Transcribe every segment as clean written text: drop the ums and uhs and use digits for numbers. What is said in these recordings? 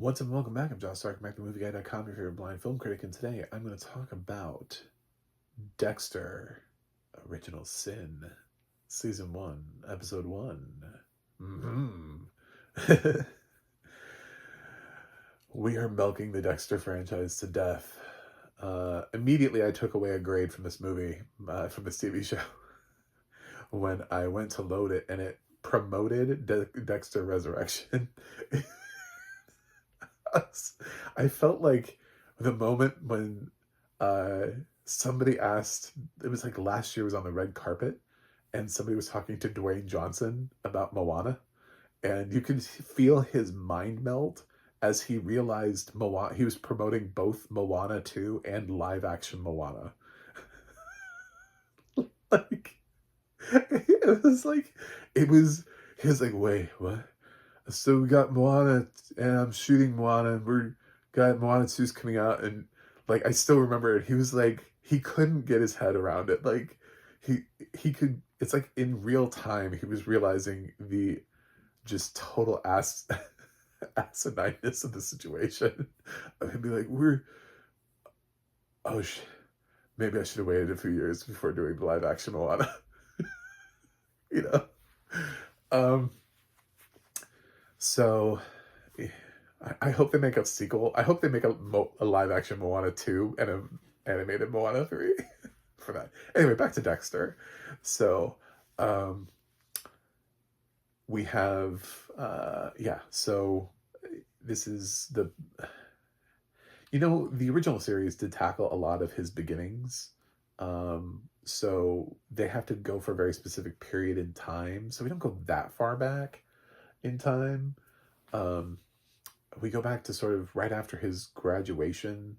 What's up, and welcome back. I'm Josh Stark, MacTheMovieGuy.com, your favorite blind film critic, and today I'm going to talk about Dexter, Original Sin, Season 1, Episode 1. We are milking the Dexter franchise to death. Immediately, I took away a grade from this movie, from this TV show, when I went to load it, and it promoted Dexter Resurrection. I felt like the moment when somebody asked, it was like last year was on the red carpet, and somebody was talking to Dwayne Johnson about Moana, and you could feel his mind melt as he realized Moana. He was promoting both Moana 2 and live action Moana. Like, it was like, he was like, wait, what? So we got Moana, and I'm shooting Moana, and we're got Moana 2's coming out, and like I still remember it. He was like, he couldn't get his head around it. Like he could. It's like in real time he was realizing the just total asinineness of the situation. I'd be like, we're oh shit. Maybe I should have waited a few years before doing the live action Moana. you know. Um. So I hope they make a sequel. I hope they make a live action Moana 2 and a animated Moana 3 for that. Anyway, back to Dexter. So we have so this is the original series did tackle a lot of his beginnings. So they have to go for a very specific period in time. So we don't go that far back in time. We go back to sort of right after his graduation,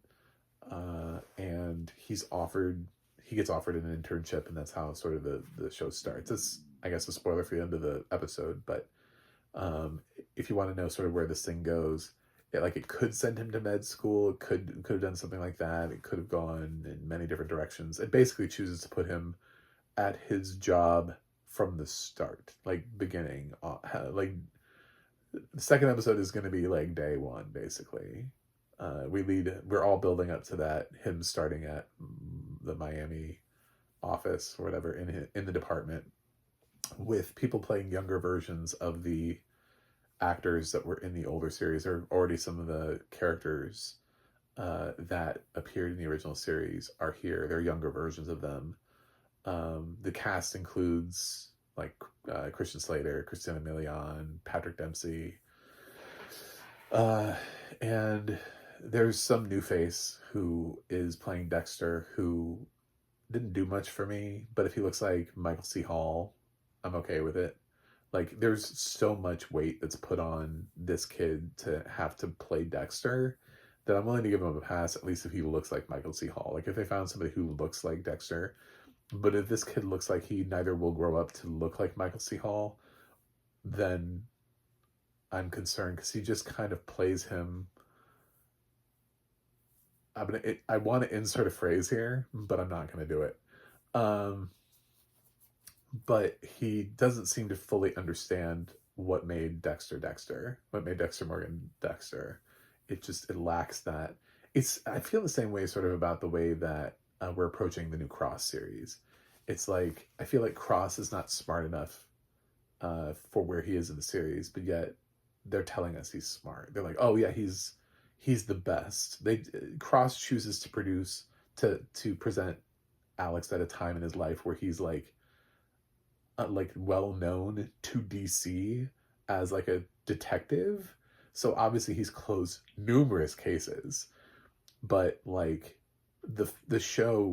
and he gets offered an internship, and that's how sort of the show starts. It's, I guess, a spoiler for the end of the episode, but if you want to know sort of where this thing goes, it could send him to med school. It could have done something like that. It could have gone in many different directions. It basically chooses to put him at his job from the start, like beginning, like the second episode is going to be like day one, basically. We're all building up to that, him starting at the Miami office or whatever in the department, with people playing younger versions of the actors that were in the older series, or already some of the characters that appeared in the original series are here. They're younger versions of them. The cast includes like Christian Slater, Christina Milian, Patrick Dempsey, and there's some new face who is playing Dexter who didn't do much for me, but if he looks like Michael C. Hall, I'm okay with it. Like, there's so much weight that's put on this kid to have to play Dexter that I'm willing to give him a pass, at least if he looks like Michael C. Hall. Like, if they found somebody who looks like Dexter, but if this kid looks like he neither will grow up to look like Michael C. Hall, then I'm concerned, because he just kind of plays him. I want to insert a phrase here, but I'm not going to do it. But he doesn't seem to fully understand what made Dexter, what made Dexter Morgan Dexter. It lacks that. I feel the same way sort of about the way that we're approaching the new Cross series. It's like, I feel like Cross is not smart enough for where he is in the series, but yet they're telling us he's smart. They're like, oh yeah, he's the best. Cross chooses to present Alex at a time in his life where he's like well known to DC as like a detective. So obviously he's closed numerous cases, but like the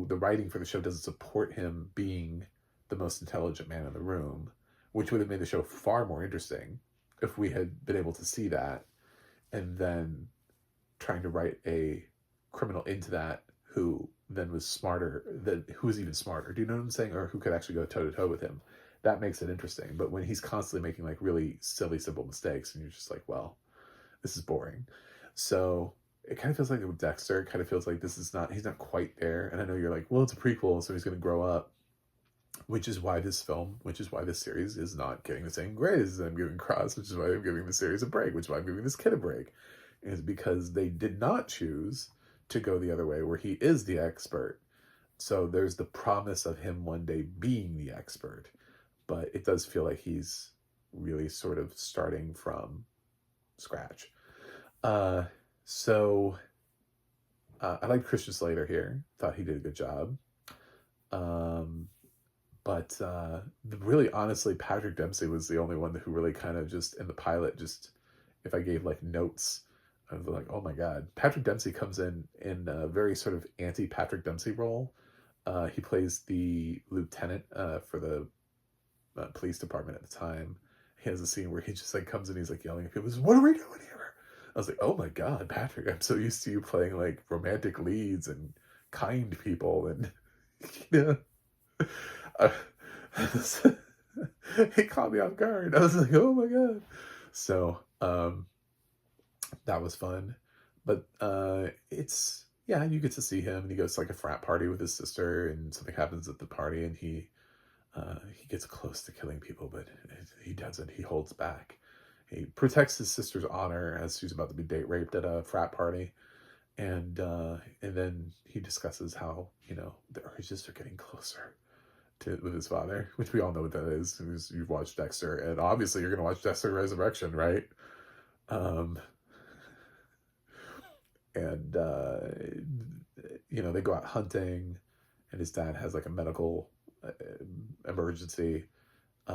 writing for the show doesn't support him being the most intelligent man in the room, which would have made the show far more interesting if we had been able to see that, and then trying to write a criminal into that who then was smarter, who was even smarter. Do you know what I'm saying? Or who could actually go toe to toe with him. That makes it interesting. But when he's constantly making like really silly, simple mistakes, and you're just like, well, this is boring. So it kind of feels like with Dexter, it kind of feels like he's not quite there. And I know you're like, well, it's a prequel, so he's going to grow up. Which is why this series is not getting the same grades as I'm giving Cross, which is why I'm giving the series a break, which is why I'm giving this kid a break. is because they did not choose to go the other way where he is the expert. So there's the promise of him one day being the expert, but it does feel like he's really sort of starting from scratch. Uh, so I like Christian Slater here. Thought he did a good job. But really, honestly, Patrick Dempsey was the only one who really kind of just, in the pilot, just, if I gave like notes, I was like, oh my God. Patrick Dempsey comes in a very sort of anti-Patrick Dempsey role. He plays the lieutenant for the police department at the time. He has a scene where he just like comes in, he's like yelling at people, what are we doing here? I was like, oh my God, Patrick, I'm so used to you playing like romantic leads and kind people, and you know, it caught me off guard. I was like, oh my God. So that was fun. But it's, yeah, you get to see him, and he goes to like a frat party with his sister, and something happens at the party, and he gets close to killing people, but he doesn't. He holds back. He protects his sister's honor as she's about to be date raped at a frat party, and then he discusses how, you know, the urges are getting closer with his father, which we all know what that is. You've watched Dexter, and obviously you're going to watch Dexter Resurrection, right? And you know, they go out hunting, and his dad has like a medical emergency,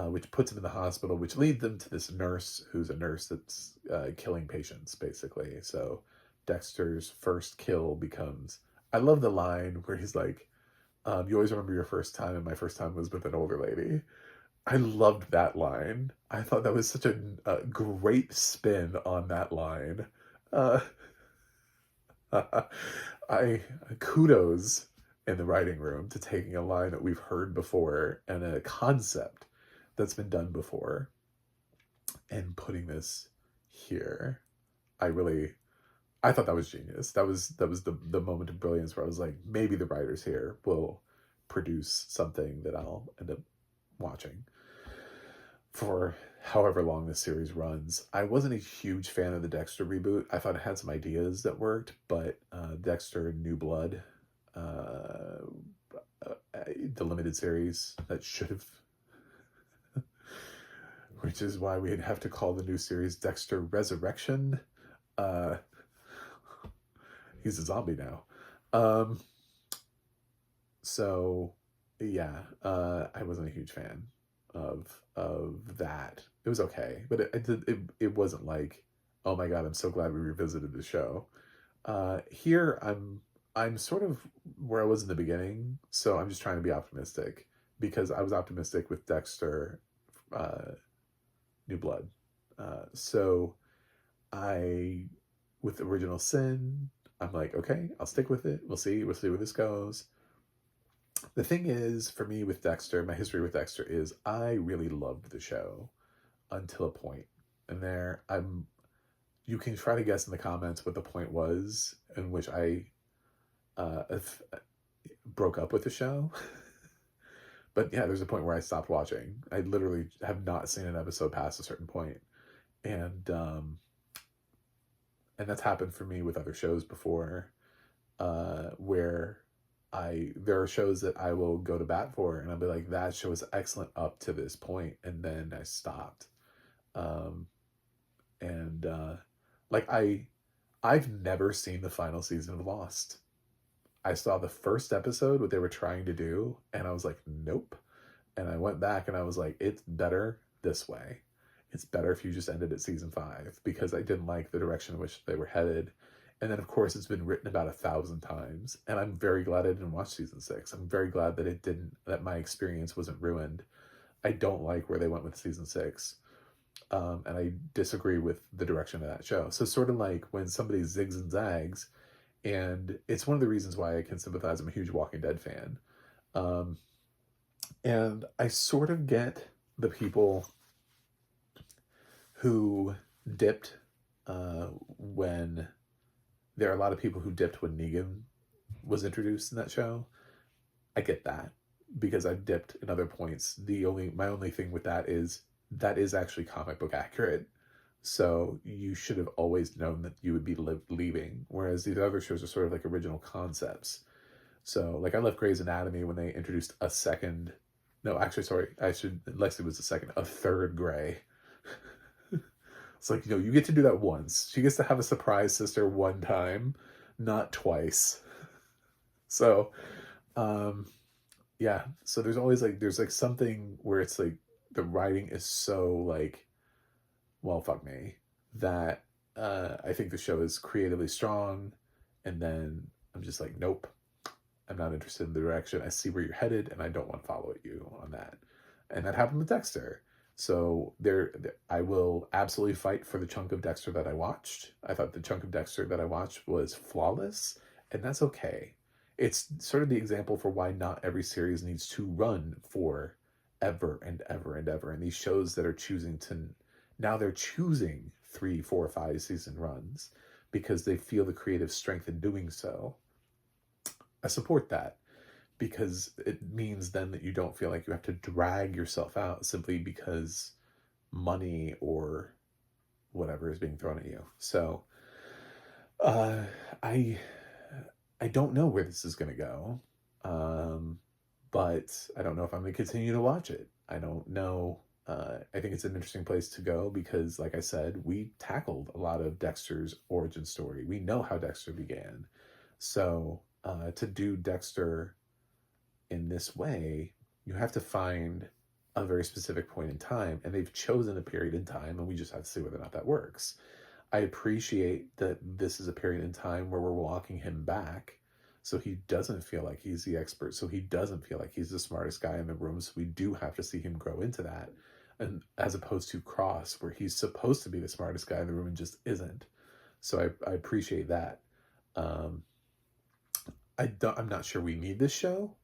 which puts him in the hospital, which leads them to this nurse who's a nurse that's killing patients, basically. So Dexter's first kill becomes, I love the line where he's like, you always remember your first time, and my first time was with an older lady. I loved that line. I thought that was such a great spin on that line. I kudos in the writing room to taking a line that we've heard before and a concept that's been done before and putting this here. I thought that was genius. That was the moment of brilliance where I was like, maybe the writers here will produce something that I'll end up watching for however long this series runs. I wasn't a huge fan of the Dexter reboot. I thought it had some ideas that worked, but Dexter New Blood, the limited series that should have, which is why we'd have to call the new series Dexter Resurrection. He's a zombie now. So yeah, I wasn't a huge fan of that. It was okay, but it wasn't like, oh my God, I'm so glad we revisited the show. Here I'm sort of where I was in the beginning, so I'm just trying to be optimistic, because I was optimistic with Dexter New Blood. So with Original Sin, I'm like, okay, I'll stick with it. We'll see where this goes. The thing is, for me with Dexter, my history with Dexter is I really loved the show until a point. And you can try to guess in the comments what the point was in which I broke up with the show. But yeah, there's a point where I stopped watching. I literally have not seen an episode past a certain point. And that's happened for me with other shows before, where there are shows that I will go to bat for, and I'll be like, that show is excellent up to this point, and then I stopped. Like I've never seen the final season of Lost. I saw the first episode, what they were trying to do, and I was like, nope. And I went back and I was like, it's better this way. It's better if you just ended at season 5, because I didn't like the direction in which they were headed. And then, of course, it's been written about 1,000 times. And I'm very glad I didn't watch season 6. I'm very glad that my experience wasn't ruined. I don't like where they went with season 6. And I disagree with the direction of that show. So sort of like when somebody zigs and zags, and it's one of the reasons why I can sympathize. I'm a huge Walking Dead fan. And I sort of get the people who dipped when... There are a lot of people who dipped when Negan was introduced in that show. I get that, because I've dipped in other points. My only thing with that is actually comic book accurate. So you should have always known that you would be leaving. Whereas these other shows are sort of like original concepts. So like I love Grey's Anatomy when they introduced a second. No, actually, sorry, Lexi was the second, a third Grey. It's like, you get to do that once. She gets to have a surprise sister one time, not twice. So, um, yeah. So there's like something where it's like the writing is so like, well, fuck me, that I think the show is creatively strong, and then I'm just like, nope, I'm not interested in the direction. I see where you're headed, and I don't want to follow you on that. And that happened with Dexter. So I will absolutely fight for the chunk of Dexter that I watched. I thought the chunk of Dexter that I watched was flawless, and that's okay. It's sort of the example for why not every series needs to run for ever and ever and ever. And these shows that are now they're choosing 3, 4, 5 season runs because they feel the creative strength in doing so. I support that because it means then that you don't feel like you have to drag yourself out simply because money or whatever is being thrown at you. So uh, I I don't know where this is going to go, but I don't know if I'm going to continue to watch it. I don't know. I think it's an interesting place to go because, like I said, we tackled a lot of Dexter's origin story. We know how Dexter began. So to do Dexter in this way, you have to find a very specific point in time, and they've chosen a period in time, and we just have to see whether or not that works. I appreciate that this is a period in time where we're walking him back so he doesn't feel like he's the expert, so he doesn't feel like he's the smartest guy in the room, so we do have to see him grow into that, and as opposed to Cross, where he's supposed to be the smartest guy in the room and just isn't. So I appreciate that. Um, I'm not sure we need this show.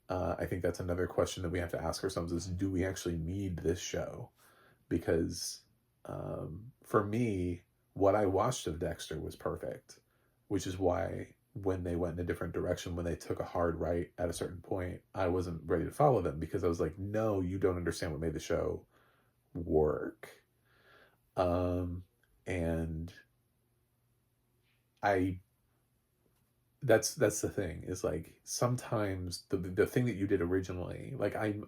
I think that's another question that we have to ask ourselves is, do we actually need this show? Because for me, what I watched of Dexter was perfect, which is why when they went in a different direction, when they took a hard right at a certain point, I wasn't ready to follow them because I was like, no, you don't understand what made the show work. And I that's the thing is like sometimes the thing that you did originally, like I'm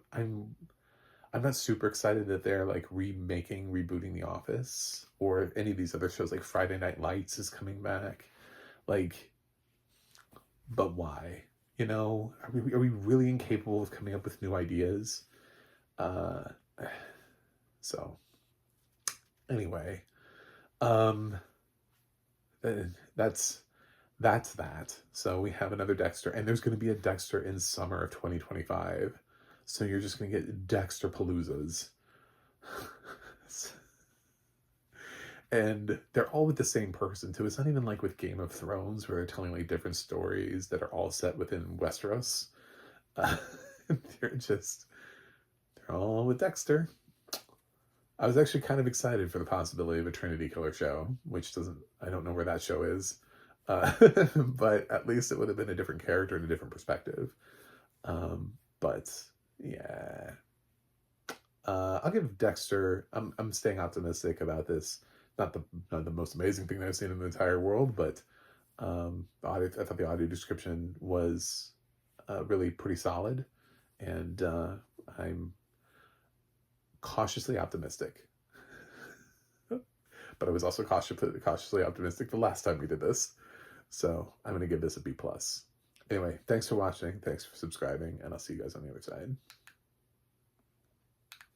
not super excited that they're like rebooting The Office or any of these other shows. Like Friday Night Lights is coming back. Like, but why? Are we really incapable of coming up with new ideas? Uh, so anyway, um, that's that. So we have another Dexter, and there's going to be a Dexter in summer of 2025. So you're just going to get Dexter Paloozas. And they're all with the same person, too. It's not even like with Game of Thrones, where they're telling like different stories that are all set within Westeros. Uh, they're all with Dexter. I was actually kind of excited for the possibility of a Trinity Killer show, I don't know where that show is. But at least it would have been a different character and a different perspective. But yeah, I'll give Dexter. I'm staying optimistic about this. Not the most amazing thing that I've seen in the entire world, but I thought the audio description was really pretty solid, and I'm cautiously optimistic. But I was also cautiously optimistic the last time we did this. So I'm going to give this a B+. Anyway, thanks for watching. Thanks for subscribing. And I'll see you guys on the other side.